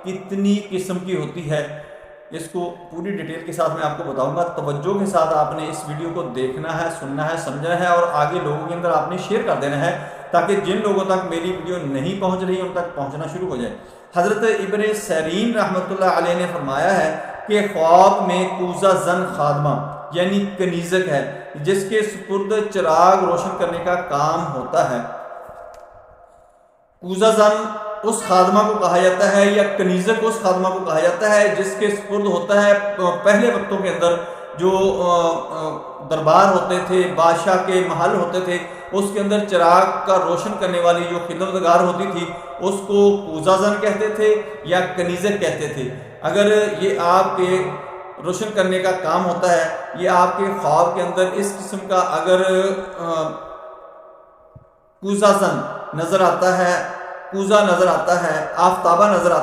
کتنی قسم کی ہوتی ہے، اس کو پوری ڈیٹیل کے ساتھ میں آپ کو بتاؤں گا۔ توجہ کے ساتھ آپ نے اس ویڈیو کو دیکھنا ہے، سننا ہے، سمجھنا ہے، اور آگے لوگوں کے اندر آپ نے شیئر کر دینا ہے تاکہ جن لوگوں تک میری ویڈیو نہیں پہنچ رہی ان تک پہنچنا شروع ہو جائے۔ حضرت ابن سیرین رحمۃ اللہ علیہ نے فرمایا ہے کہ خواب میں کوزہ زن خادمہ یعنی کنیزک ہے جس کے سپرد چراغ روشن کرنے کا کام ہوتا ہے۔ کوزہ زن اس خادمہ کو کہا جاتا ہے یا کنیزک اس خادمہ کو کہا جاتا ہے جس کے سپرد ہوتا ہے پہلے وقتوں کے اندر جو دربار ہوتے تھے، بادشاہ کے محل ہوتے تھے، اس کے اندر چراغ کا روشن کرنے والی جو خدمتگار ہوتی تھی اس کو کوزہ زن کہتے تھے یا کنیزک کہتے تھے۔ اگر یہ آپ کے روشن کرنے کا کام ہوتا ہے، یہ آپ کے خواب کے اندر اس قسم کا اگر کوزہ زن نظر آتا ہے، کوزہ نظر آتا ہے، آفتابہ نظر آتا ہے،